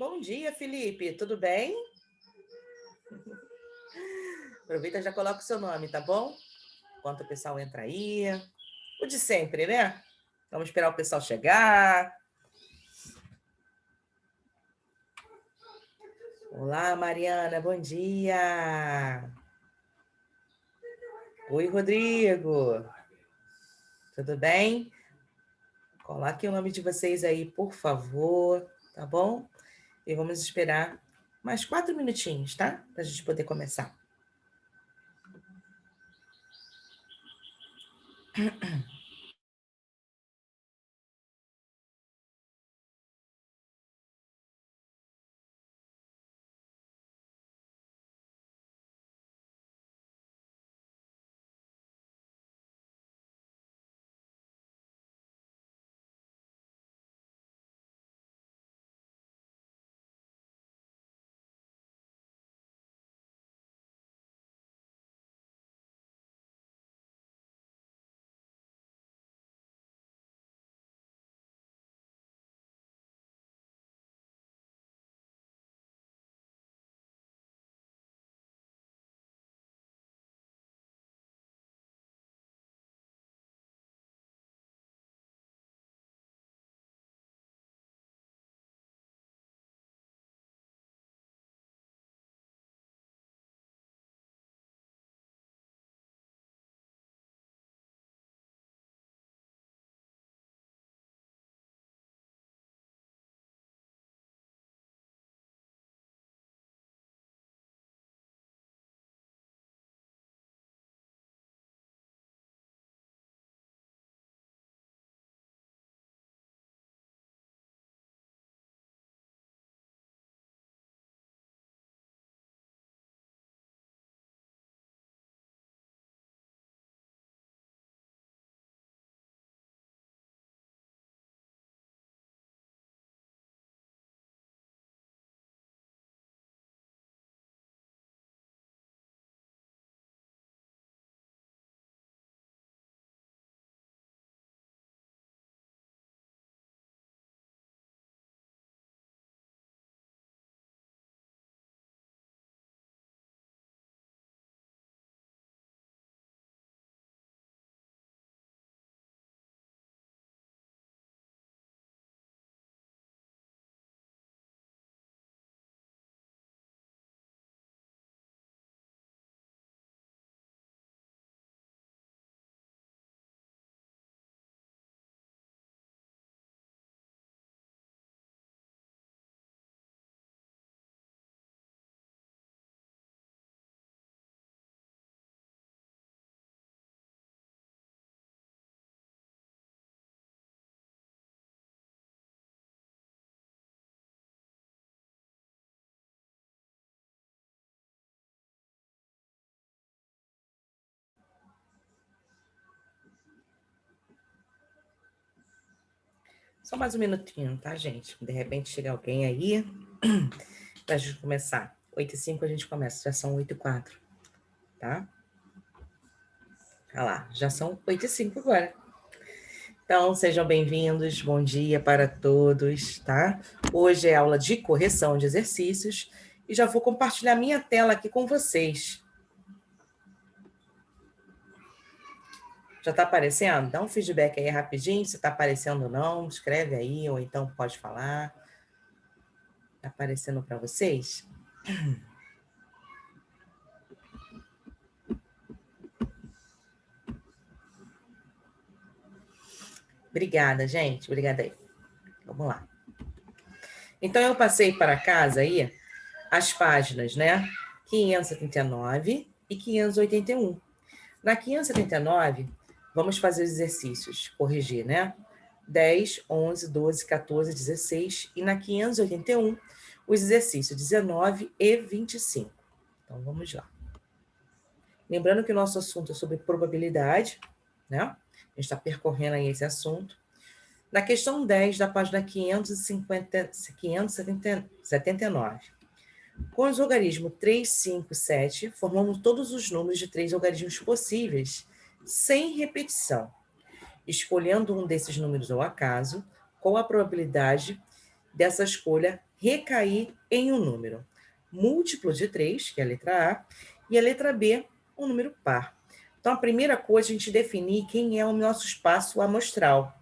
Bom dia, Felipe. Tudo bem? Aproveita e já coloca o seu nome, tá bom? Enquanto o pessoal entra aí. O de sempre, né? Vamos esperar o pessoal chegar. Olá, Mariana. Bom dia. Oi, Rodrigo. Tudo bem? Coloque o nome de vocês aí, por favor, tá bom? E vamos esperar mais 4 minutinhos, tá? Para a gente poder começar. Só mais um minutinho, tá, gente? De repente chega alguém aí para a gente começar. 8h05 a gente começa, já são 8h04, tá? Olha lá, já são 8h05 agora. Então, sejam bem-vindos, bom dia para todos, tá? Hoje é aula de correção de exercícios e já vou compartilhar minha tela aqui com vocês. Já está aparecendo? Dá um feedback aí rapidinho, se está aparecendo ou não, escreve aí, ou então pode falar. Está aparecendo para vocês? Obrigada, gente. Obrigada aí. Vamos lá. Então, eu passei para casa aí as páginas, né? 579 e 581. Na 579, vamos fazer os exercícios, corrigir, né? 10, 11, 12, 14, 16. E na 581, os exercícios 19 e 25. Então, vamos lá. Lembrando que o nosso assunto é sobre probabilidade, né? A gente está percorrendo aí esse assunto. Na questão 10, da página 579. Com os logaritmos 3, 5, 7, formamos todos os números de 3 logaritmos possíveis, sem repetição. Escolhendo um desses números ao acaso, qual a probabilidade dessa escolha recair em um número múltiplo de 3, que é a letra A, e a letra B, um número par. Então, a primeira coisa é a gente definir quem é o nosso espaço amostral.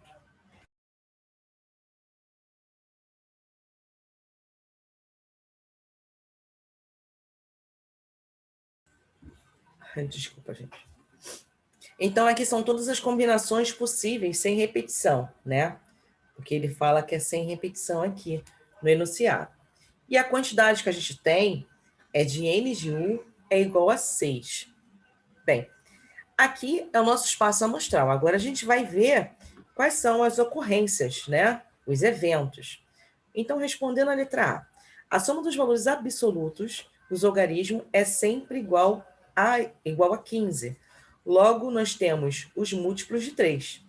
Desculpa, gente. Então, aqui são todas as combinações possíveis sem repetição, né? Porque ele fala que é sem repetição aqui no enunciado. E a quantidade que a gente tem é de n de U é igual a 6. Bem, aqui é o nosso espaço amostral. Agora a gente vai ver quais são as ocorrências, né? Os eventos. Então, respondendo a letra A soma dos valores absolutos dos algarismos é sempre igual a 15. Logo, nós temos os múltiplos de 3.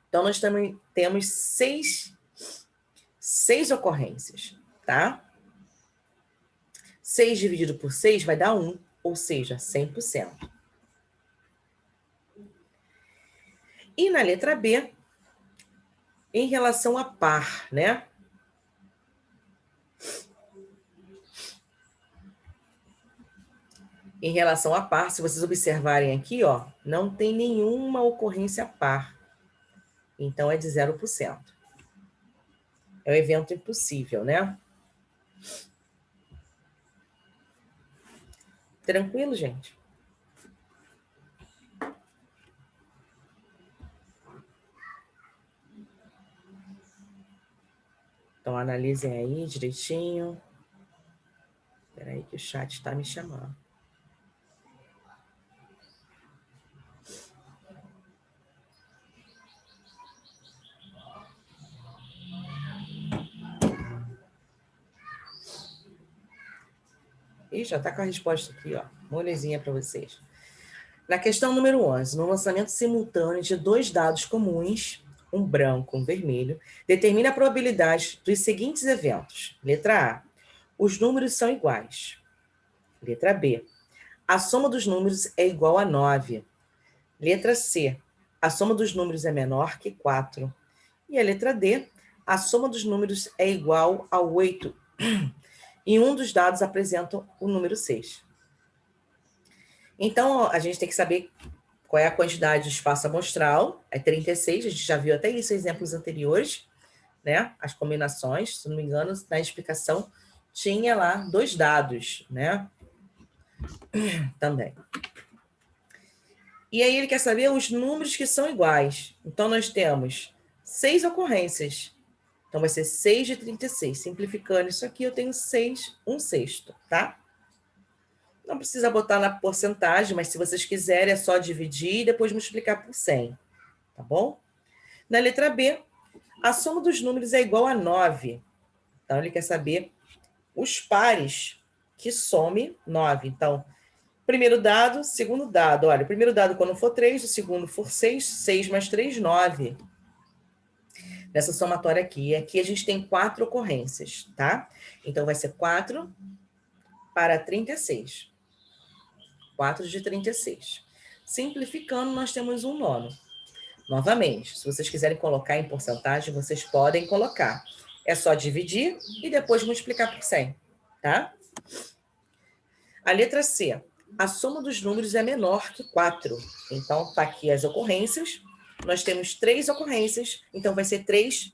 Então, nós também temos seis ocorrências, tá? 6 dividido por 6 vai dar 1, ou seja, 100%. E na letra B, em relação a par, né? Em relação a par, se vocês observarem aqui, ó, não tem nenhuma ocorrência par. Então, é de 0%. É um evento impossível, né? Tranquilo, gente? Então, analisem aí direitinho. Espera aí que o chat está me chamando. E já está com a resposta aqui, ó. Molezinha para vocês. Na questão número 11, no lançamento simultâneo de dois dados comuns, um branco e um vermelho, determine a probabilidade dos seguintes eventos. Letra A. Os números são iguais. Letra B. A soma dos números é igual a 9. Letra C. A soma dos números é menor que 4. E a letra D. A soma dos números é igual a 8. E um dos dados apresenta o número 6. Então, a gente tem que saber qual é a quantidade de espaço amostral. É 36, a gente já viu até isso em exemplos anteriores, né? As combinações, se não me engano, na explicação tinha lá 2 dados, né? Também. E aí ele quer saber os números que são iguais. Então, nós temos 6 ocorrências. Então, vai ser 6 de 36. Simplificando isso aqui, eu tenho 6, 1/6, tá? Não precisa botar na porcentagem, mas se vocês quiserem, é só dividir e depois multiplicar por 100, tá bom? Na letra B, a soma dos números é igual a 9. Então, ele quer saber os pares que some 9. Então, primeiro dado, segundo dado. Olha, o primeiro dado quando for 3, o segundo for 6, 6 mais 3, 9. Nessa somatória aqui. E aqui a gente tem 4 ocorrências, tá? Então, vai ser 4 para 36. 4 de 36. Simplificando, nós temos um nono. Novamente, se vocês quiserem colocar em porcentagem, vocês podem colocar. É só dividir e depois multiplicar por 100, tá? A letra C. A soma dos números é menor que 4. Então, tá aqui as ocorrências. Nós temos 3 ocorrências, então vai ser 3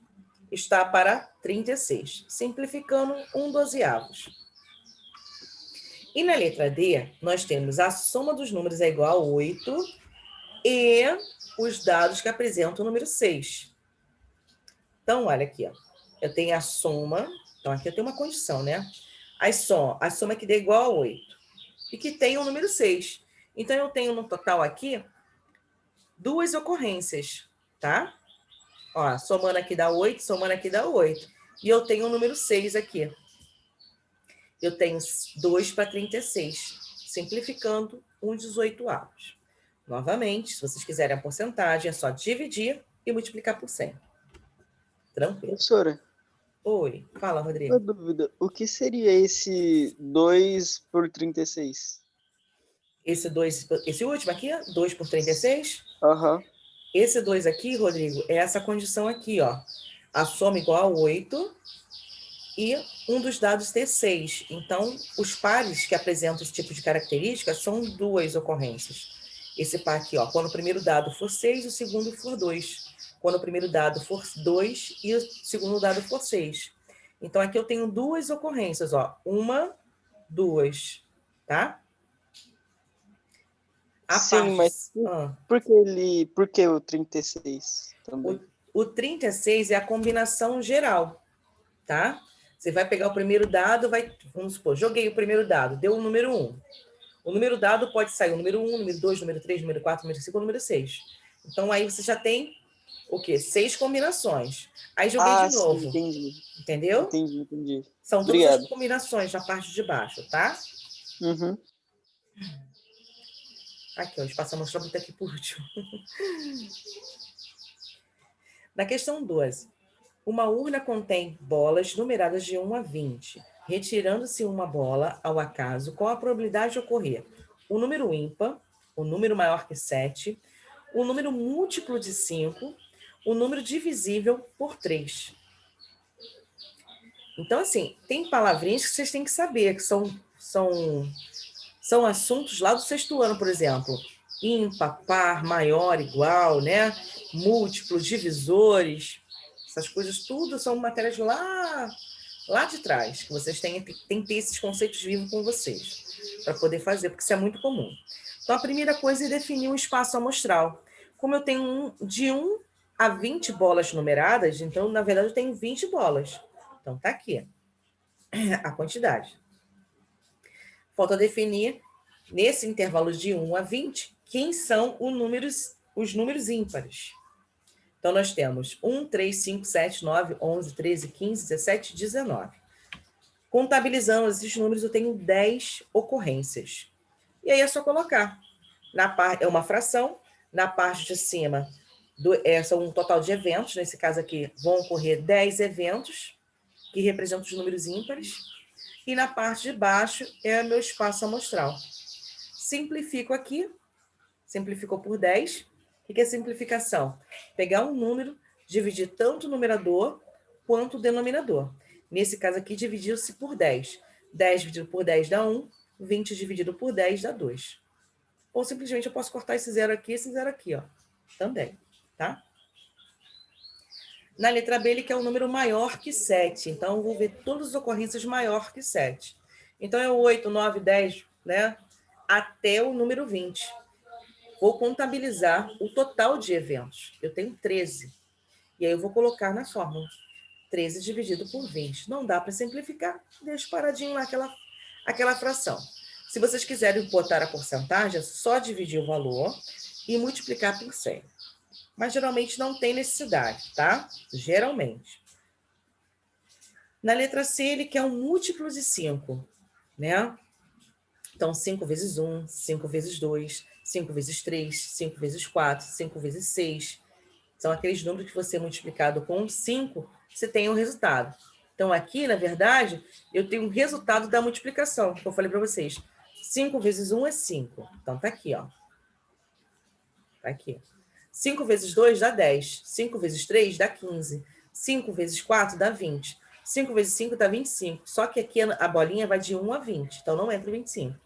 está para 36. Simplificando, 1/12. E na letra D, nós temos a soma dos números é igual a 8 e os dados que apresentam o número 6. Então, olha aqui, ó. Eu tenho a soma. Então, aqui eu tenho uma condição, né? A soma que dê igual a 8 e que tem o número 6. Então, eu tenho no total aqui 2 ocorrências, tá? Ó, somando aqui dá 8, somando aqui dá 8. E eu tenho o número 6 aqui. Eu tenho 2 para 36. Simplificando, 1/18. Novamente, se vocês quiserem a porcentagem, é só dividir e multiplicar por 100. Tranquilo. Professora, Oi, fala, uma Rodrigo. dúvida. O que seria esse 2 por 36? Esse último aqui, 2 por 36. Aham. Esse 2 aqui, Rodrigo, é essa condição aqui, ó. A soma igual a 8 e um dos dados ter 6. Então, os pares que apresentam esse tipo de característica são 2 ocorrências. Esse par aqui, ó, quando o primeiro dado for 6, o segundo for 2. Quando o primeiro dado for 2 e o segundo dado for 6. Então, aqui eu tenho 2 ocorrências, ó. 1, 2, tá? A Sim, parte... mas por que o 36 também? O 36 é a combinação geral, tá? Você vai pegar o primeiro dado, vamos supor, joguei o primeiro dado, deu o número 1. O número dado pode sair o número 1, número 2, número 3, número 4, número 5 ou número 6. Então, aí você já tem o quê? 6 combinações. Aí joguei de Sim, novo. entendi. Entendeu? Entendi. São todas as Obrigado. combinações na parte de baixo, tá? Uhum. Aqui, ó, o espaço amostral está aqui por último. Na questão 12. Uma urna contém bolas numeradas de 1 a 20. Retirando-se uma bola ao acaso, qual a probabilidade de ocorrer? O número ímpar, o número maior que 7, o número múltiplo de 5, o número divisível por 3. Então, assim, tem palavrinhas que vocês têm que saber, que são assuntos lá do 6º ano, por exemplo. Ímpar, par, maior, igual, né? Múltiplo, divisores. Essas coisas tudo são matérias lá de trás, que vocês têm que ter esses conceitos vivos com vocês, para poder fazer, porque isso é muito comum. Então, a primeira coisa é definir um espaço amostral. Como eu tenho de 1 a 20 bolas numeradas, então, na verdade, eu tenho 20 bolas. Então, tá aqui a quantidade. Falta definir, nesse intervalo de 1 a 20, quem são os números ímpares. Então, nós temos 1, 3, 5, 7, 9, 11, 13, 15, 17, 19. Contabilizando esses números, eu tenho 10 ocorrências. E aí é só colocar. É uma fração, na parte de cima são um total de eventos, nesse caso aqui vão ocorrer 10 eventos, que representam os números ímpares, e na parte de baixo é meu espaço amostral. Simplifico aqui, simplificou por 10. O que é simplificação? Pegar um número, dividir tanto o numerador quanto o denominador. Nesse caso aqui, dividiu-se por 10. 10 dividido por 10 dá 1, 20 dividido por 10 dá 2. Ou simplesmente eu posso cortar esse zero aqui e esse zero aqui, ó, também, tá? Na letra B, ele quer um número maior que 7. Então, eu vou ver todas as ocorrências maior que 7. Então, é o 8, 9, 10, né? Até o número 20. Vou contabilizar o total de eventos. Eu tenho 13. E aí eu vou colocar na fórmula. 13 dividido por 20. Não dá para simplificar. Deixa paradinho lá aquela fração. Se vocês quiserem botar a porcentagem, é só dividir o valor e multiplicar por 100. Mas geralmente não tem necessidade, tá? Geralmente. Na letra C, ele quer um múltiplo de 5, né? Então, 5 vezes 1, 5 vezes 2, 5 vezes 3, 5 vezes 4, 5 vezes 6. São aqueles números que você multiplicado com 5, você tem um resultado. Então, aqui, na verdade, eu tenho o resultado da multiplicação, que eu falei para vocês. 5 vezes 1 é 5. Então, tá aqui, ó. Tá aqui. 5 vezes 2 dá 10. 5 vezes 3 dá 15. 5 vezes 4 dá 20. 5 vezes 5 dá 25. Só que aqui a bolinha vai de 1 a 20. Então, não entra 25.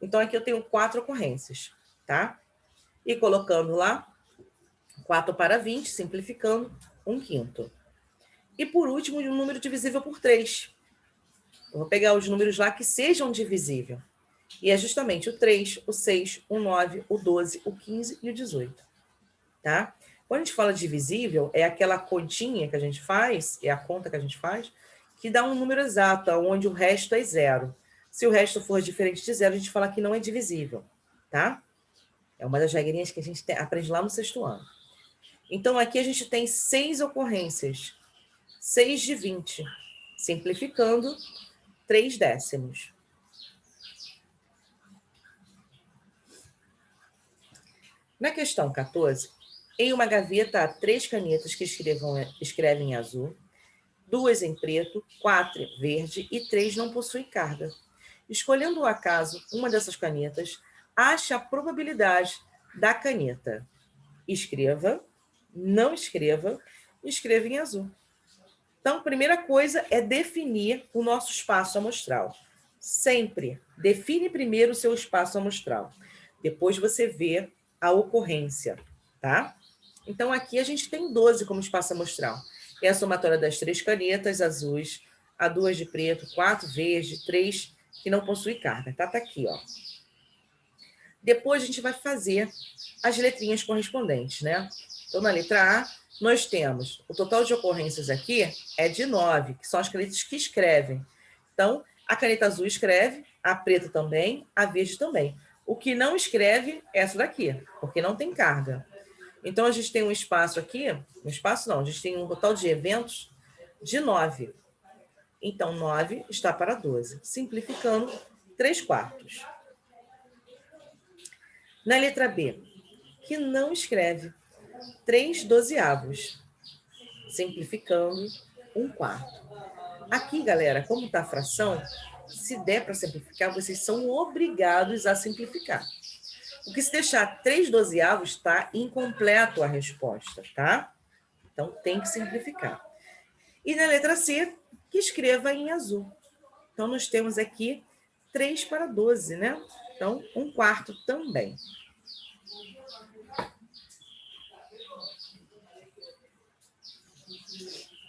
Então, aqui eu tenho 4 ocorrências, tá? E colocando lá, 4 para 20, simplificando, 1/5. E, por último, um número divisível por 3. Eu vou pegar os números lá que sejam divisíveis. E é justamente o 3, o 6, o 9, o 12, o 15 e o 18. Tá? Quando a gente fala divisível, é aquela continha que a gente faz, é a conta que a gente faz, que dá um número exato, onde o resto é 0. Se o resto for diferente de 0, a gente fala que não é divisível, tá? É uma das regrinhas que a gente aprende lá no 6º ano. Então, aqui a gente tem 6 ocorrências. 6 de 20. Simplificando, 3 décimos. Na questão 14, em uma gaveta há 3 canetas que escrevem em azul, 2 em preto, 4 em verde e 3 não possuem carga. Escolhendo ao acaso uma dessas canetas, ache a probabilidade da caneta. Escreva, não escreva, escreva em azul. Então, primeira coisa é definir o nosso espaço amostral. Sempre define primeiro o seu espaço amostral. Depois você vê a ocorrência, tá? Então, aqui a gente tem 12 como espaço amostral. É a somatória das 3 canetas azuis, a 2 de preto, 4 verde, 3 que não possui carga, tá? Tá aqui, ó. Depois a gente vai fazer as letrinhas correspondentes, né? Então, na letra A, nós temos o total de ocorrências aqui é de 9, que são as canetas que escrevem. Então, a caneta azul escreve, a preta também, a verde também. O que não escreve é essa daqui, porque não tem carga. Então, a gente tem um espaço aqui, um espaço não, a gente tem um total de eventos de 9. Então, 9 está para 12. Simplificando, 3/4. Na letra B, que não escreve, 3/12. Simplificando, 1/4. Aqui, galera, como está a fração, se der para simplificar, vocês são obrigados a simplificar. Porque se deixar 3/12, está incompleto a resposta, tá? Então, tem que simplificar. E na letra C, que escreva em azul. Então, nós temos aqui 3/12, né? Então, 1/4 também.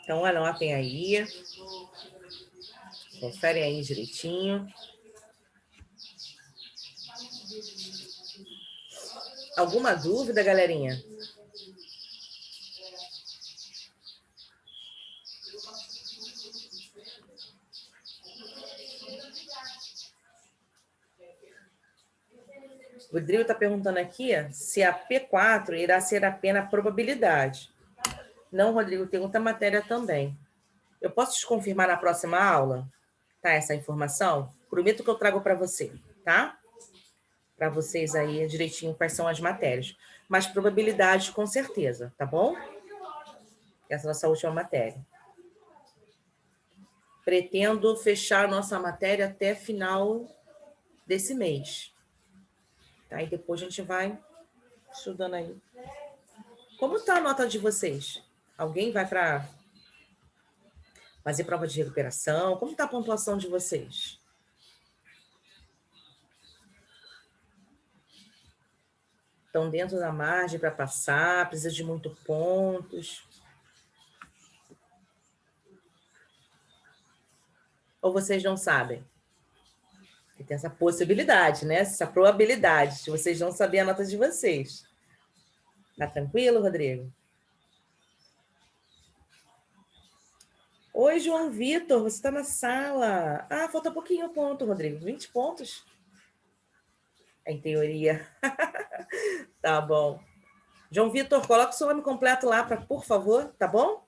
Então, anotem aí. Conferem aí direitinho. Alguma dúvida, galerinha? O Rodrigo está perguntando aqui se a P4 irá ser apenas probabilidade. Não, Rodrigo, tem outra matéria também. Eu posso te confirmar na próxima aula, tá? Essa informação? Prometo que eu trago para você, tá? Para vocês aí direitinho quais são as matérias. Mas probabilidade com certeza, tá bom? Essa é a nossa última matéria. Pretendo fechar a nossa matéria até final desse mês. Tá? E depois a gente vai estudando aí. Como está a nota de vocês? Alguém vai para fazer prova de recuperação? Como está a pontuação de vocês? Estão dentro da margem para passar? Precisa de muitos pontos? Ou vocês não sabem? E tem essa possibilidade, né? Essa probabilidade de vocês não saberem a nota de vocês. Tá tranquilo, Rodrigo? Oi, João Vitor, você está na sala. Ah, falta pouquinho ponto, Rodrigo. 20 pontos? Em teoria. Tá bom. João Vitor, coloca o seu nome completo lá, por favor, tá bom?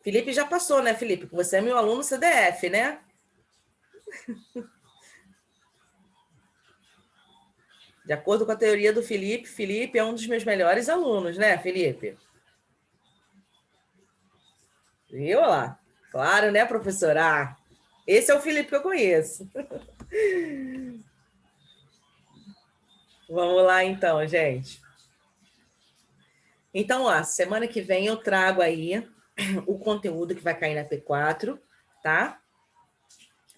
Felipe já passou, né, Felipe? Você é meu aluno CDF, né? De acordo com a teoria do Felipe, Felipe é um dos meus melhores alunos, né, Felipe? Viu lá? Claro, né, professora? Ah, esse é o Felipe que eu conheço. Vamos lá, então, gente. Então, ó, semana que vem eu trago aí o conteúdo que vai cair na P4, tá?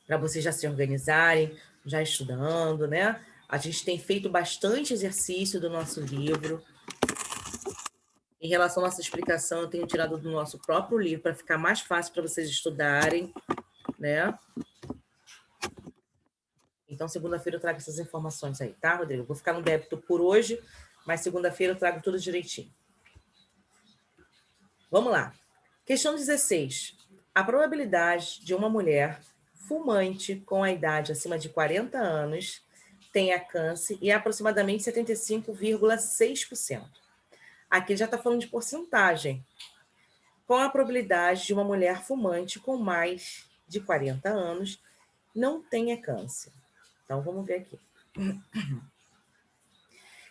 Para vocês já se organizarem, já estudando, né? A gente tem feito bastante exercício do nosso livro. Em relação à nossa explicação, eu tenho tirado do nosso próprio livro para ficar mais fácil para vocês estudarem, né? Então, segunda-feira eu trago essas informações aí, tá, Rodrigo? Eu vou ficar no débito por hoje, mas segunda-feira eu trago tudo direitinho. Vamos lá. Questão 16. A probabilidade de uma mulher fumante com a idade acima de 40 anos tenha câncer é aproximadamente 75,6%. Aqui já está falando de porcentagem. Qual a probabilidade de uma mulher fumante com mais de 40 anos não tenha câncer? Então, vamos ver aqui.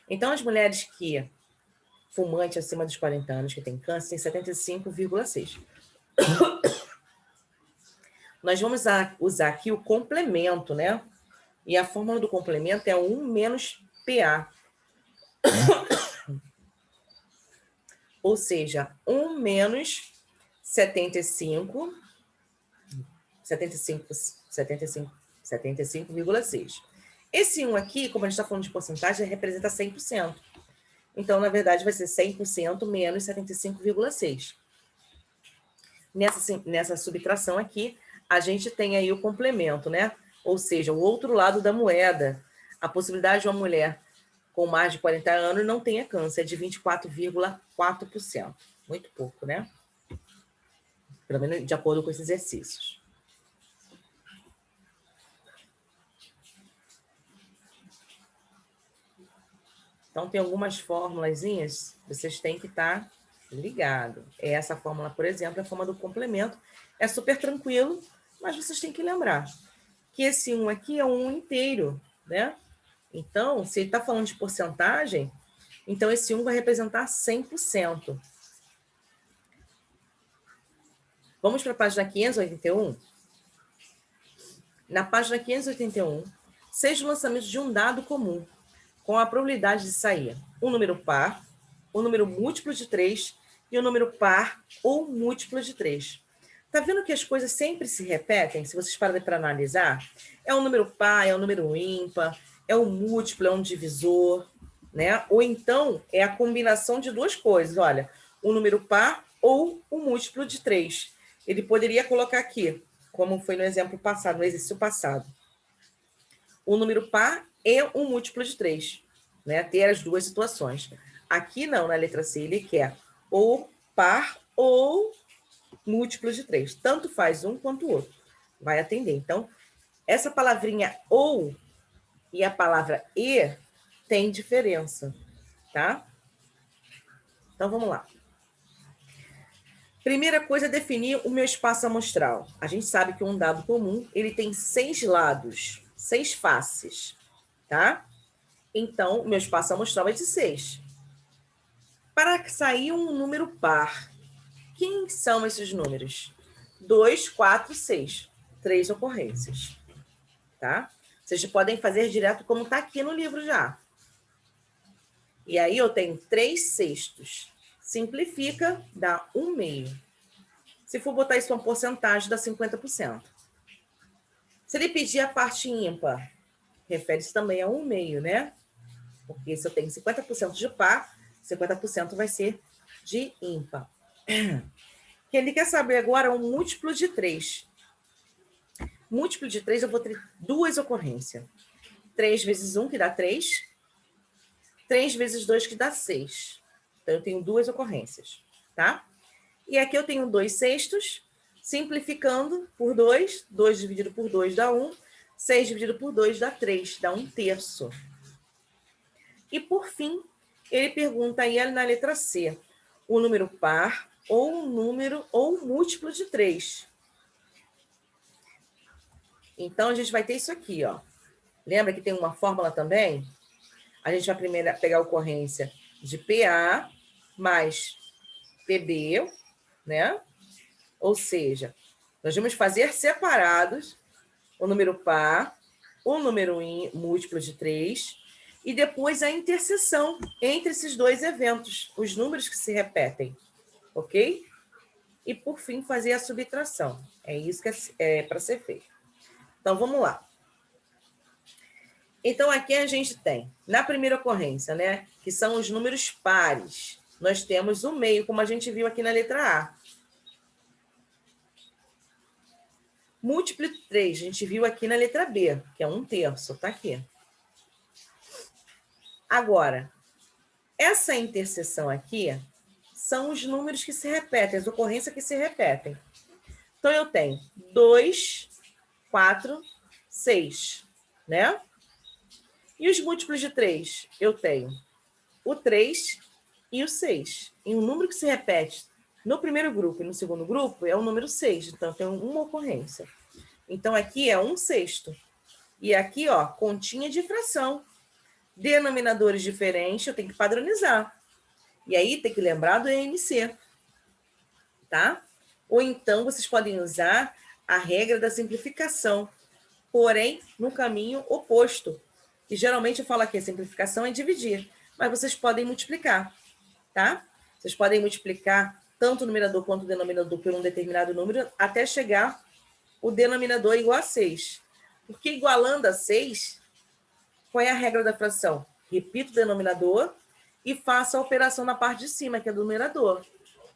Então, as mulheres que fumante acima dos 40 anos que tem câncer tem 75,6%. Nós vamos usar aqui o complemento, né? E a fórmula do complemento é 1 menos PA. Ou seja, 1 menos 75, 75,6. Esse 1 aqui, como a gente está falando de porcentagem, representa 100%. Então, na verdade, vai ser 100% menos 75,6. Nessa subtração aqui, a gente tem aí o complemento, né? Ou seja, o outro lado da moeda. A possibilidade de uma mulher com mais de 40 anos não tenha câncer é de 24,4%. Muito pouco, né? Pelo menos de acordo com esses exercícios. Então, tem algumas formulazinhas, vocês têm que estar ligado. Essa fórmula, por exemplo, é a fórmula do complemento. É super tranquilo, mas vocês têm que lembrar que esse 1 aqui é um 1 inteiro, né? Então, se ele está falando de porcentagem, então esse 1 vai representar 100%. Vamos para a página 581? Na página 581, seja o lançamento de um dado comum, com a probabilidade de sair um número par, um número múltiplo de 3 e um número par ou múltiplo de 3. Tá vendo que as coisas sempre se repetem? Se vocês pararem para analisar, é um número par, é um número ímpar, é um múltiplo, é um divisor, né? Ou então é a combinação de duas coisas. Olha, um número par ou um múltiplo de 3. Ele poderia colocar aqui, como foi no exemplo passado, no exercício passado. Um número par e um múltiplo de 3, né? Ter as duas situações. Aqui não, na letra C, ele quer ou par ou múltiplo de 3. Tanto faz um quanto o outro. Vai atender. Então, essa palavrinha ou e a palavra e tem diferença, tá? Então, vamos lá. Primeira coisa é definir o meu espaço amostral. A gente sabe que um dado comum, ele tem 6 lados, 6 faces, tá? Então, o meu espaço amostral é de 6. Para sair um número par, quem são esses números? 2, 4, 6. 3 ocorrências, tá? Vocês podem fazer direto como está aqui no livro já. E aí eu tenho 3 sextos. Simplifica, dá 1 meio. Se for botar isso em uma porcentagem, dá 50%. Se ele pedir a parte ímpar, refere-se também a 1 meio, né? Porque se eu tenho 50% de par, 50% vai ser de ímpar. Que ele quer saber agora um múltiplo de 3. Múltiplo de 3, eu vou ter duas ocorrências. 3 vezes 1, que dá 3. 3 vezes 2, que dá 6. Então, eu tenho duas ocorrências, tá? E aqui eu tenho 2 sextos, simplificando por 2. 2 dividido por 2 dá 1. 6 dividido por 2 dá 3, dá 1/3. E, por fim, ele pergunta aí na letra C, um número par ou um número ou um múltiplo de 3. Então, a gente vai ter isso aqui, ó. Lembra que tem uma fórmula também? A gente vai primeiro pegar a ocorrência de PA mais PB, né? Ou seja, nós vamos fazer separados o número par, o número múltiplo de 3, e depois a interseção entre esses dois eventos, os números que se repetem, ok? E, por fim, fazer a subtração. É isso que é para ser feito. Então, vamos lá. Então, aqui a gente tem, na primeira ocorrência, né, que são os números pares, nós temos o meio, como a gente viu aqui na letra A. Múltiplo de 3, a gente viu aqui na letra B, que é 1/3, tá aqui. Agora, essa interseção aqui são os números que se repetem, as ocorrências que se repetem. Então, eu tenho 2, 4, 6, né? E os múltiplos de 3? Eu tenho o 3 e o 6. E o número que se repete no primeiro grupo e no segundo grupo é o número 6. Então, eu tenho uma ocorrência. Então, aqui é 1/6. E aqui, ó, continha de fração. Denominadores diferentes, eu tenho que padronizar. E aí, tem que lembrar do EMC. Tá? Ou então, vocês podem usar a regra da simplificação, porém, no caminho oposto. E geralmente eu falo aqui, a simplificação é dividir, mas vocês podem multiplicar, tá? Vocês podem multiplicar tanto o numerador quanto o denominador por um determinado número até chegar o denominador igual a 6. Porque igualando a 6, qual é a regra da fração? Repita o denominador e faça a operação na parte de cima, que é do numerador,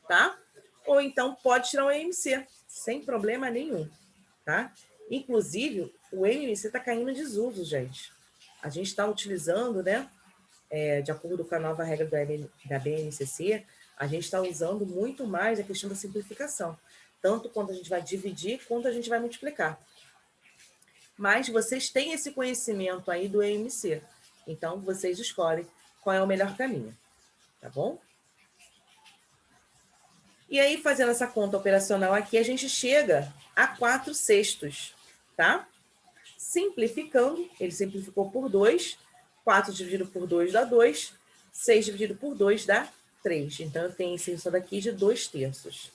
tá? Ou então pode tirar um MMC, sem problema nenhum, tá? Inclusive, o MMC está caindo em desuso, gente. A gente está utilizando, né? De acordo com a nova regra da BNCC, a gente está usando muito mais a questão da simplificação. Tanto quando a gente vai dividir, quanto a gente vai multiplicar. Mas vocês têm esse conhecimento aí do EMC. Então, vocês escolhem qual é o melhor caminho. Tá bom? E aí, fazendo essa conta operacional aqui, a gente chega a 4/6, tá? Simplificando, ele simplificou por 2. 4 dividido por 2 dá 2. 6 dividido por 2 dá 3. Então, eu tenho esse resultado aqui de 2/3.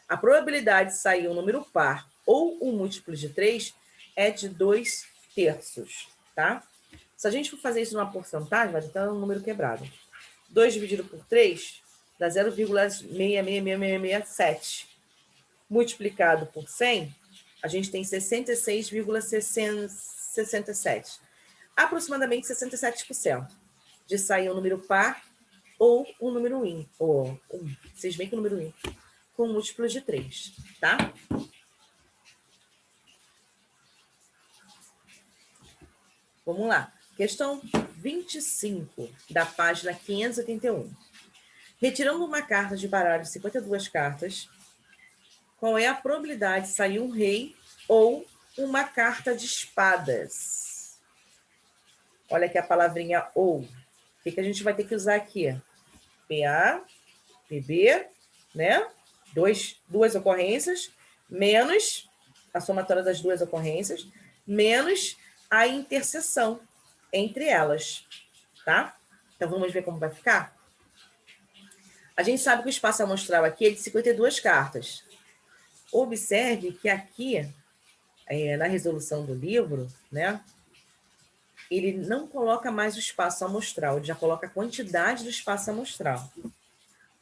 A probabilidade de sair um número par ou um múltiplo de 3 é de 2/3, tá? Se a gente for fazer isso numa porcentagem, vai dar um número quebrado. 2 dividido por 3 dá 0,66667. Multiplicado por 100, a gente tem 66,67. Aproximadamente 67% de sair um número par ou um número ímpar. Vocês veem que o número ímpar com múltiplos de 3, tá? Vamos lá. Questão 25, da página 581. Retirando uma carta de baralho de 52 cartas, qual é a probabilidade de sair um rei ou uma carta de espadas? Olha aqui a palavrinha ou. O que a gente vai ter que usar aqui? PA, PB, né? Duas ocorrências, menos a somatória das duas ocorrências, menos a interseção entre elas, tá? Então, vamos ver como vai ficar? A gente sabe que o espaço amostral aqui é de 52 cartas. Observe que aqui, na resolução do livro, né, ele não coloca mais o espaço amostral, ele já coloca a quantidade do espaço amostral.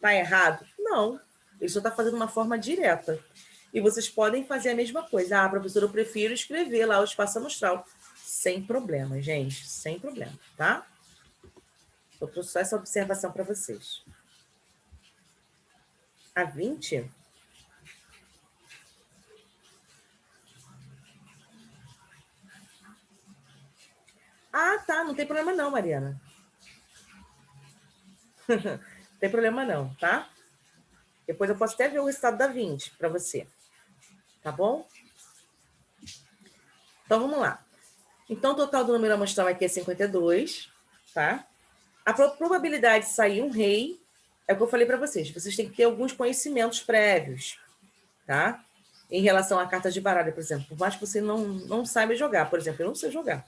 Tá errado? Não. Ele só está fazendo uma forma direta. E vocês podem fazer a mesma coisa. Ah, professora, eu prefiro escrever lá o espaço amostral. Sem problema, gente. Sem problema, tá? Eu trouxe só essa observação para vocês. A 20... Ah, tá. Não tem problema não, Mariana. Não tem problema não, tá? Depois eu posso até ver o resultado da 20 para você. Tá bom? Então, vamos lá. Então, o total do número amostral aqui é 52, tá? A probabilidade de sair um rei é o que eu falei para vocês. Vocês têm que ter alguns conhecimentos prévios, tá? Em relação à carta de baralho, por exemplo. Por mais que você não saiba jogar. Por exemplo, eu não sei jogar.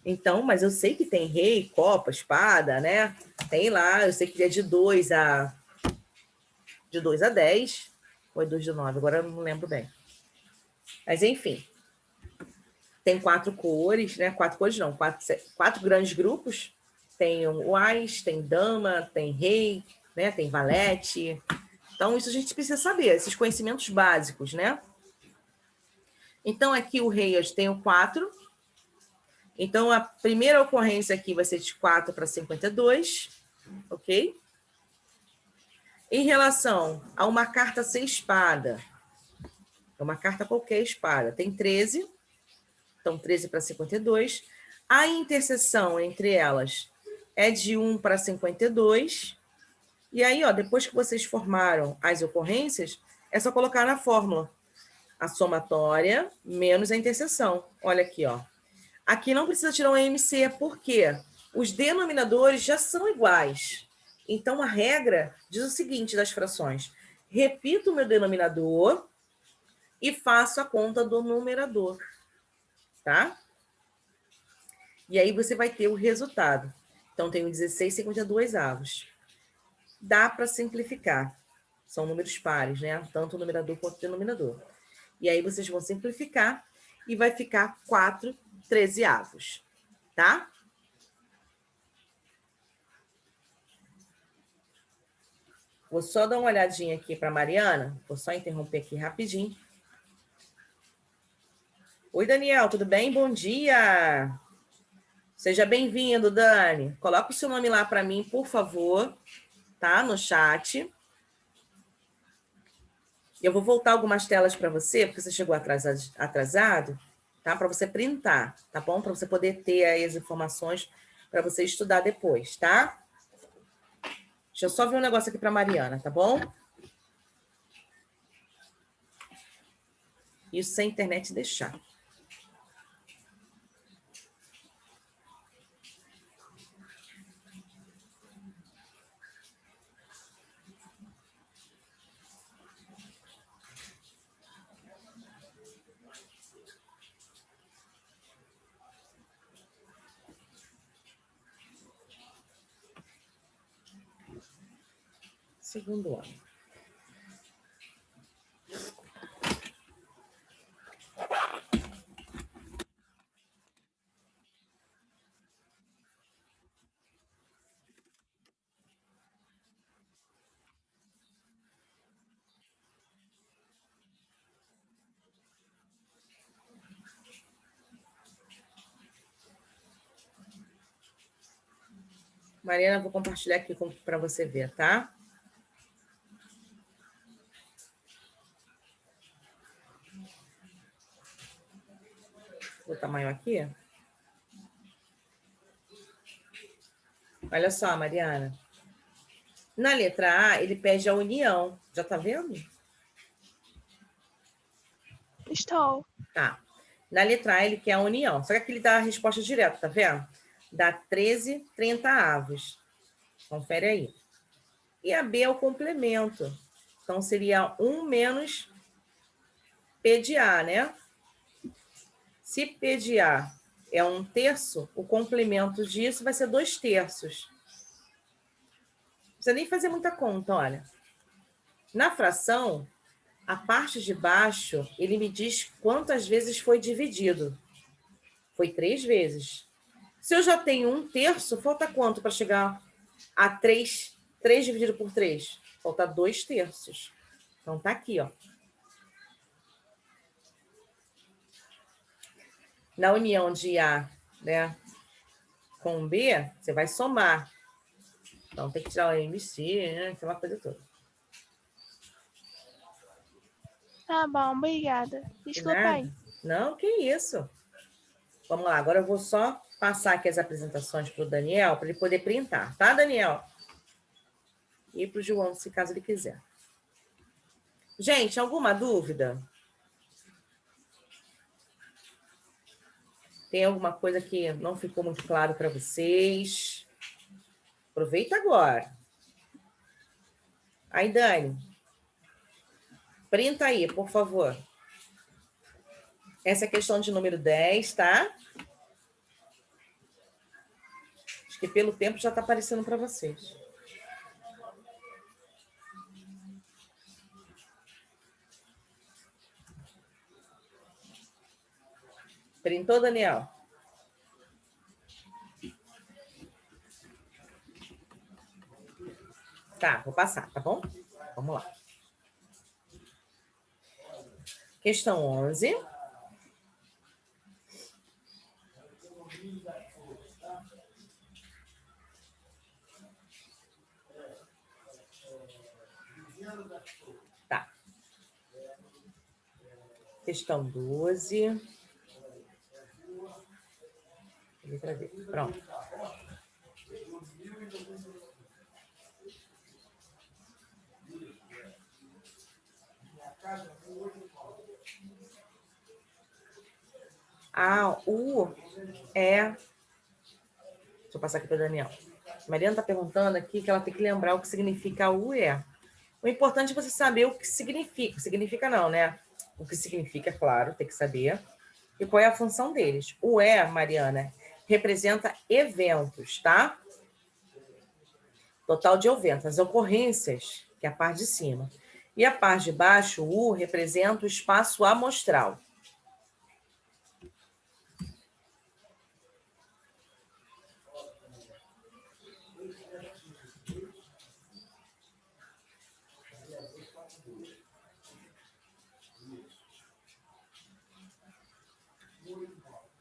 Então, mas eu sei que tem rei, copa, espada, né? Tem lá, eu sei que é de 2 a 10. Ou é 2 de 9, agora eu não lembro bem. Mas, enfim. Tem 4 cores, né? 4 cores não, 4 grandes grupos. Tem o ás, tem dama, tem rei, né? Tem valete. Então, isso a gente precisa saber, esses conhecimentos básicos, né? Então, aqui o rei eu tenho 4. Então, a primeira ocorrência aqui vai ser de 4 para 52, ok? Em relação a uma carta sem espada, é uma carta qualquer espada, tem 13. Então, 13 para 52. A interseção entre elas é de 1 para 52. E aí, ó, depois que vocês formaram as ocorrências, é só colocar na fórmula a somatória menos a interseção. Olha aqui, ó. Aqui não precisa tirar um MC, porque os denominadores já são iguais. Então, a regra diz o seguinte das frações. Repito o meu denominador e faço a conta do numerador. Tá? E aí você vai ter o resultado. Então, tenho 16/52. Dá para simplificar. São números pares, né? Tanto o numerador quanto o denominador. E aí vocês vão simplificar e vai ficar 4/13, tá? Vou só dar uma olhadinha aqui para Mariana. Vou só interromper aqui rapidinho. Oi, Daniel, tudo bem? Bom dia! Seja bem-vindo, Dani. Coloca o seu nome lá para mim, por favor, tá? No chat. Eu vou voltar algumas telas para você, porque você chegou atrasado, tá? Para você printar, tá bom? Para você poder ter aí as informações para você estudar depois, tá? Deixa eu só ver um negócio aqui para Mariana, tá bom? Isso sem internet deixar. Segundo ano. Mariana, vou compartilhar aqui para você ver, tá? O tamanho aqui. Olha só, Mariana. Na letra A, ele pede a união. Já tá vendo? Estou. Tá. Na letra A, ele quer a união. Só que aqui ele dá a resposta direta, tá vendo? Dá 13/30. Confere aí. E a B é o complemento. Então, seria 1 menos P de A, né? Se P de A é 1/3, o complemento disso vai ser 2/3. Não precisa nem fazer muita conta, olha. Na fração, a parte de baixo, ele me diz quantas vezes foi dividido. Foi 3 vezes. Se eu já tenho 1/3, falta quanto para chegar a 3? 3 dividido por 3? Falta 2/3. Então, tá aqui, ó. Na união de A, né, com B, você vai somar. Então, tem que tirar o MC, né, aquela coisa toda. Tá bom, obrigada. Desculpa aí. Não, que isso. Vamos lá, agora eu vou só passar aqui as apresentações para o Daniel, para ele poder printar, tá, Daniel? E para o João, se caso ele quiser. Gente, alguma dúvida? Tem alguma coisa que não ficou muito claro para vocês? Aproveita agora. Aí, Dani, printa aí, por favor. Essa é a questão de número 10, tá? Acho que pelo tempo já está aparecendo para vocês. Printou, Daniel? Tá, vou passar, tá bom? Vamos lá. Questão 11. Tá. Questão 12. Letra D. Pronto. U é... Deixa eu passar aqui para o Daniel. A Mariana está perguntando aqui que ela tem que lembrar o que significa U e E. O importante é você saber o que significa. Significa não, né? O que significa, claro, tem que saber. E qual é a função deles. O E, Mariana, representa eventos, tá? Total de eventos. As ocorrências, que é a parte de cima. E a parte de baixo, o U, representa o espaço amostral.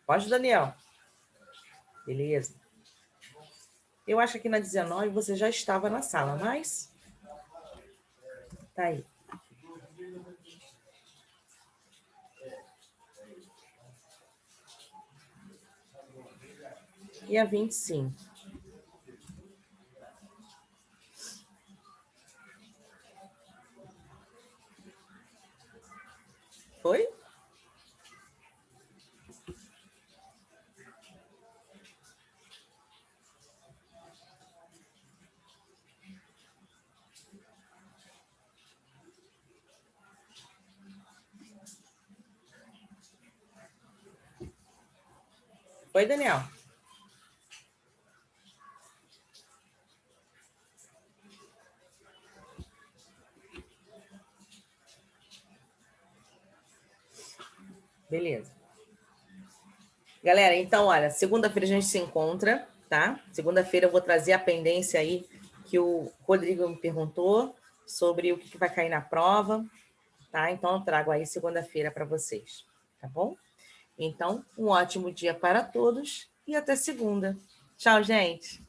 Pode, Daniel? Beleza. Eu acho que na 19 você já estava na sala, mas... Tá aí. E a 25? Foi? Foi, Daniel? Beleza. Galera, então, olha, segunda-feira a gente se encontra, tá? Segunda-feira eu vou trazer a pendência aí que o Rodrigo me perguntou sobre o que vai cair na prova, tá? Então, eu trago aí segunda-feira para vocês, tá bom? Então, um ótimo dia para todos e até segunda. Tchau, gente!